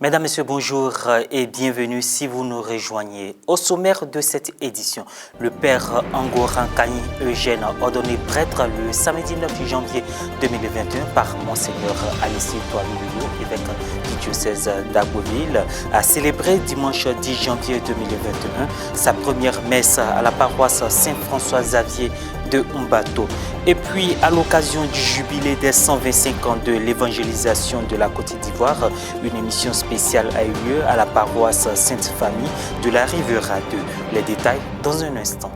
Mesdames, Messieurs, bonjour et bienvenue si vous nous rejoignez. Au sommaire de cette édition, le père Angoran Kani Eugène, ordonné prêtre le samedi 9 janvier 2021 par Monseigneur Alessi Touamilou, évêque du diocèse d'Agboville, a célébré dimanche 10 janvier 2021 sa première messe à la paroisse Saint-François-Xavier de Umbato. Et puis, à l'occasion du jubilé des 125 ans de l'évangélisation de la Côte d'Ivoire, une émission spéciale a eu lieu à la paroisse Sainte-Famille de la Rivera 2. Les détails dans un instant.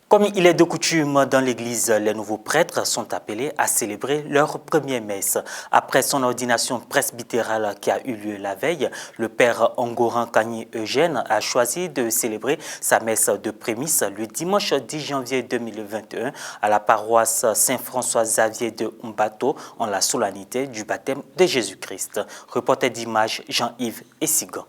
Comme il est de coutume dans l'Église, les nouveaux prêtres sont appelés à célébrer leur première messe. Après son ordination presbytérale qui a eu lieu la veille, le père Angoran Kani Eugène a choisi de célébrer sa messe de prémisse le dimanche 10 janvier 2021 à la paroisse Saint-François-Xavier de Umbato en la solennité du baptême de Jésus-Christ. Reporter d'images Jean-Yves Essigan.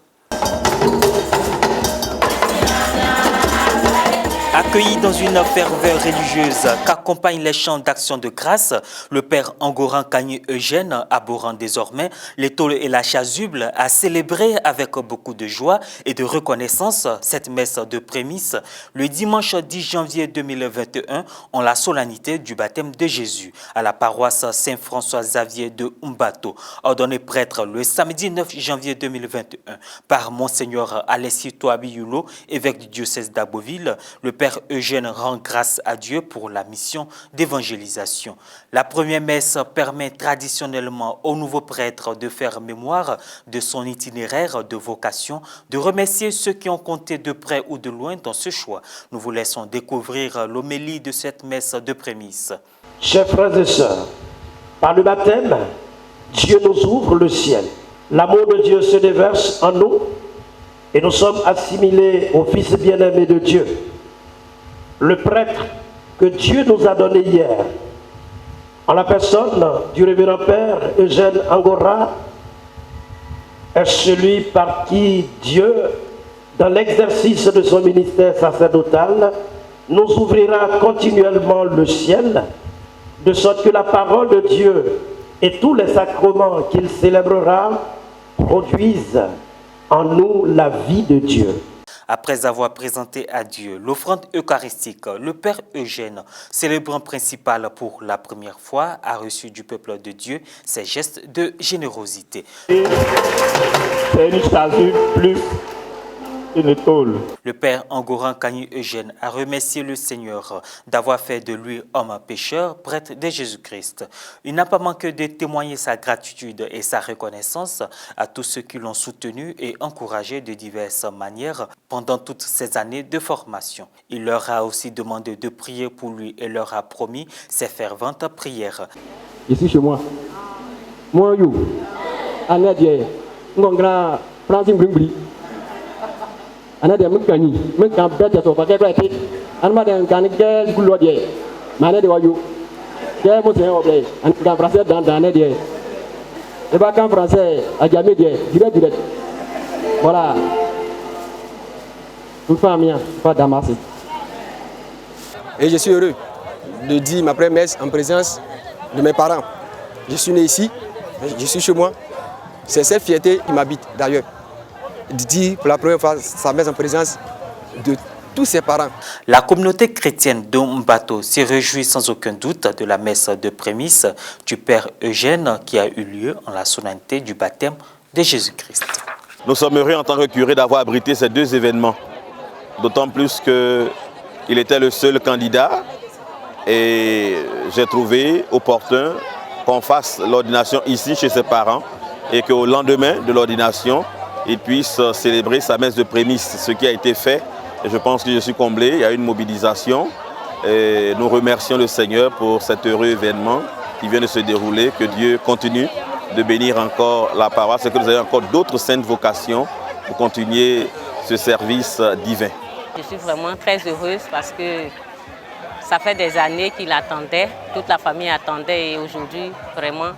Accueilli dans une ferveur religieuse qu'accompagnent les chants d'action de grâce, le père Angoran Kani Eugène, abhorrant désormais les tôles et la chasuble, a célébré avec beaucoup de joie et de reconnaissance cette messe de prémisse le dimanche 10 janvier 2021 en la solennité du baptême de Jésus à la paroisse Saint-François-Xavier de Umbato, ordonné prêtre le samedi 9 janvier 2021 par Monseigneur Alessi Touamilou, évêque du diocèse d'Agboville. Le père Eugène rend grâce à Dieu pour la mission d'évangélisation. La première messe permet traditionnellement aux nouveaux prêtres de faire mémoire de son itinéraire de vocation, de remercier ceux qui ont compté de près ou de loin dans ce choix. Nous vous laissons découvrir l'homélie de cette messe de prémisse. Chers frères et sœurs, par le baptême, Dieu nous ouvre le ciel. L'amour de Dieu se déverse en nous et nous sommes assimilés au Fils bien-aimé de Dieu. Le prêtre que Dieu nous a donné hier, en la personne du révérend père Eugène Angora, est celui par qui Dieu, dans l'exercice de son ministère sacerdotal, nous ouvrira continuellement le ciel, de sorte que la parole de Dieu et tous les sacrements qu'il célébrera produisent en nous la vie de Dieu. Après avoir présenté à Dieu l'offrande eucharistique, le père Eugène, célébrant principal pour la première fois, a reçu du peuple de Dieu ses gestes de générosité. C'est une chasuble plus une tôle. Le père Angoran Kani Eugène a remercié le Seigneur d'avoir fait de lui homme pécheur, prêtre de Jésus-Christ. Il n'a pas manqué de témoigner sa gratitude et sa reconnaissance à tous ceux qui l'ont soutenu et encouragé de diverses manières pendant toutes ces années de formation. Il leur a aussi demandé de prier pour lui et leur a promis ses ferventes prières. Ici chez moi, moi, you, Anadia, mon grand Francis Brimbri. Anadia Mukani, Mukam Beta of Paquet, and Madame Kanika Gulodier, Manade Wayu, Pierre Mousse, and Camprasset dans Anadia. Et pas qu'en français, à Jamédia, direct. Voilà. Une femme, pas Damas. Et je suis heureux de dire ma première messe en présence de mes parents. Je suis né ici, je suis chez moi. C'est cette fierté qui m'habite d'ailleurs. De dire pour la première fois sa messe en présence de tous ses parents. La communauté chrétienne d'Umbato s'est réjouie sans aucun doute de la messe de prémisse du père Eugène qui a eu lieu en la solennité du baptême de Jésus-Christ. Nous sommes heureux en tant que curé d'avoir abrité ces deux événements, d'autant plus qu'il était le seul candidat et j'ai trouvé opportun qu'on fasse l'ordination ici chez ses parents et qu'au lendemain de l'ordination, il puisse célébrer sa messe de prémisse, ce qui a été fait. Et je pense que je suis comblé, il y a une mobilisation. Et nous remercions le Seigneur pour cet heureux événement qui vient de se dérouler. Que Dieu continue de bénir encore la paroisse et que nous ayons encore d'autres saintes vocations pour continuer ce service divin. Je suis vraiment très heureuse parce que ça fait des années qu'il attendait, toute la famille attendait et aujourd'hui, vraiment,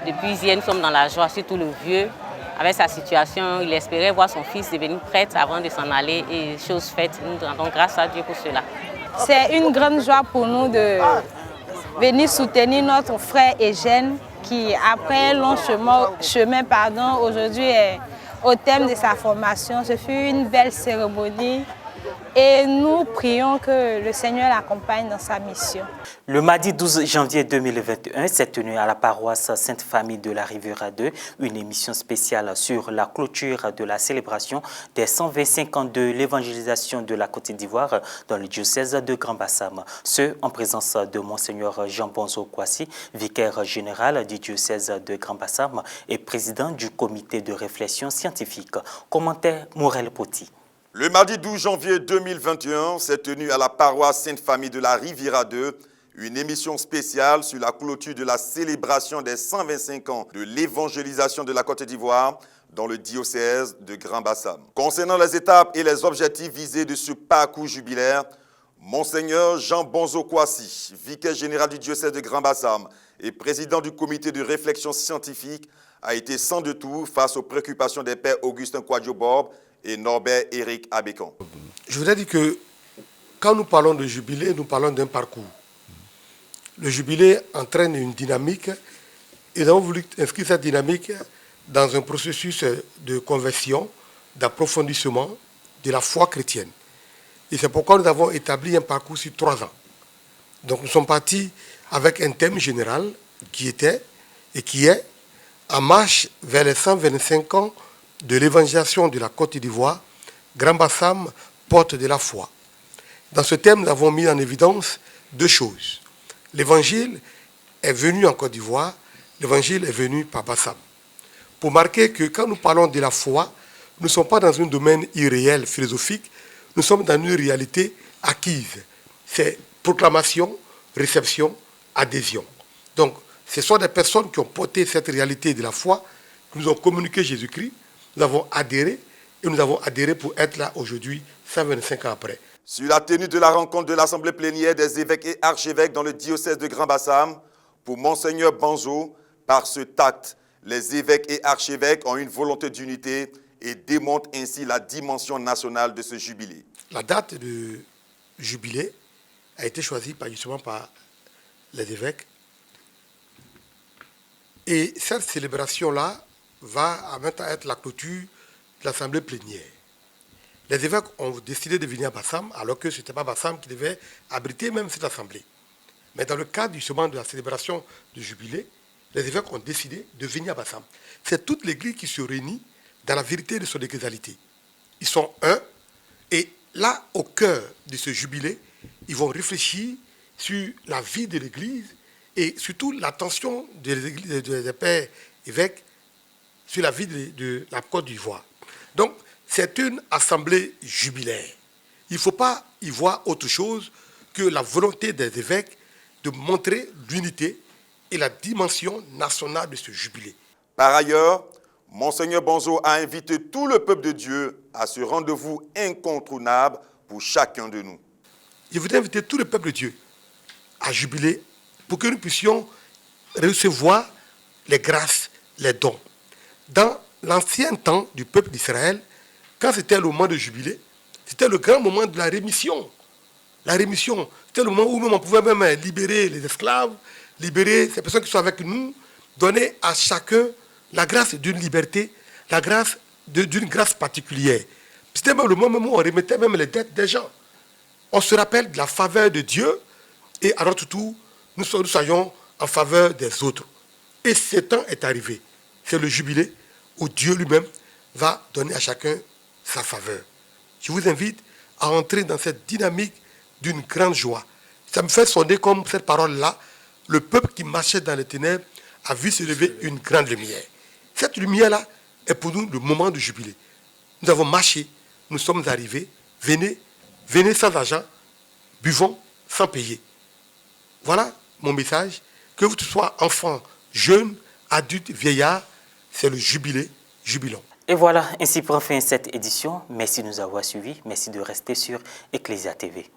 depuis hier, nous sommes dans la joie, surtout le vieux. Avec sa situation, il espérait voir son fils devenir prêtre avant de s'en aller et chose faite. Nous rendons grâce à Dieu pour cela. C'est une grande joie pour nous de venir soutenir notre frère Eugène qui, après un long chemin aujourd'hui, est au thème de sa formation. Ce fut une belle cérémonie et nous prions que le Seigneur l'accompagne dans sa mission. Le mardi 12 janvier 2021 s'est tenu à la paroisse Sainte-Famille de la Riviera 2 une émission spéciale sur la clôture de la célébration des 125 ans de l'évangélisation de la Côte d'Ivoire dans le diocèse de Grand-Bassam. Ce en présence de Monseigneur Jean Bonzo Kwasi, vicaire général du diocèse de Grand-Bassam et président du comité de réflexion scientifique. Commentaire Morel Poti. Le mardi 12 janvier 2021 s'est tenu à la paroisse Sainte-Famille de la Riviera 2 une émission spéciale sur la clôture de la célébration des 125 ans de l'évangélisation de la Côte d'Ivoire dans le diocèse de Grand-Bassam. Concernant les étapes et les objectifs visés de ce parcours jubilaire, Monseigneur Jean Bonzo Kwasi, vicaire général du diocèse de Grand-Bassam et président du comité de réflexion scientifique, a été sans détour face aux préoccupations des pères Augustin Kouadio-Bob et Norbert Éric Abécan. Je voudrais dire que quand nous parlons de jubilé, nous parlons d'un parcours. Le jubilé entraîne une dynamique et nous avons voulu inscrire cette dynamique dans un processus de conversion, d'approfondissement de la foi chrétienne. Et c'est pourquoi nous avons établi un parcours sur 3 ans. Donc nous sommes partis avec un thème général qui était et qui est en marche vers les 125 ans de l'évangélisation de la Côte d'Ivoire, Grand-Bassam, porte de la foi. Dans ce thème, nous avons mis en évidence 2 choses. L'évangile est venu en Côte d'Ivoire, l'évangile est venu par Bassam. Pour marquer que quand nous parlons de la foi, nous ne sommes pas dans un domaine irréel, philosophique, nous sommes dans une réalité acquise. C'est proclamation, réception, adhésion. Donc, ce sont des personnes qui ont porté cette réalité de la foi, qui nous ont communiqué Jésus-Christ. Nous avons adhéré et nous avons adhéré pour être là aujourd'hui, 125 ans après. Sur la tenue de la rencontre de l'Assemblée plénière des évêques et archevêques dans le diocèse de Grand-Bassam, pour Monseigneur Bonzo, par ce acte, les évêques et archevêques ont une volonté d'unité et démontrent ainsi la dimension nationale de ce jubilé. La date de jubilé a été choisie justement par les évêques. Et cette célébration-là va maintenant être la clôture de l'Assemblée plénière. Les évêques ont décidé de venir à Bassam, alors que ce n'était pas Bassam qui devait abriter même cette assemblée. Mais dans le cadre justement de la célébration du jubilé, les évêques ont décidé de venir à Bassam. C'est toute l'Église qui se réunit dans la vérité de son ecclésialité. Ils sont un, et là, au cœur de ce jubilé, ils vont réfléchir sur la vie de l'Église et surtout l'attention des pères évêques sur la vie de la Côte d'Ivoire. Donc, c'est une assemblée jubilaire. Il ne faut pas y voir autre chose que la volonté des évêques de montrer l'unité et la dimension nationale de ce jubilé. Par ailleurs, Monseigneur Bonzo a invité tout le peuple de Dieu à ce rendez-vous incontournable pour chacun de nous. Je voudrais inviter tout le peuple de Dieu à jubiler pour que nous puissions recevoir les grâces, les dons. Dans l'ancien temps du peuple d'Israël, quand c'était le moment de jubilé, c'était le grand moment de la rémission. La rémission, c'était le moment où on pouvait même libérer les esclaves, libérer ces personnes qui sont avec nous, donner à chacun la grâce d'une liberté, la grâce d'une grâce particulière. C'était même le moment où on remettait même les dettes des gens. On se rappelle de la faveur de Dieu et à notre tour, nous soyons en faveur des autres. Et ce temps est arrivé. C'est le jubilé où Dieu lui-même va donner à chacun sa faveur. Je vous invite à entrer dans cette dynamique d'une grande joie. Ça me fait sonner comme cette parole-là. Le peuple qui marchait dans les ténèbres a vu se lever une grande lumière. Cette lumière-là est pour nous le moment du jubilé. Nous avons marché, nous sommes arrivés. Venez sans argent, buvons sans payer. Voilà mon message. Que vous soyez enfant, jeune, adulte, vieillard, c'est le jubilé, jubilons. Et voilà, ainsi prend fin cette édition. Merci de nous avoir suivis. Merci de rester sur Ecclesia TV.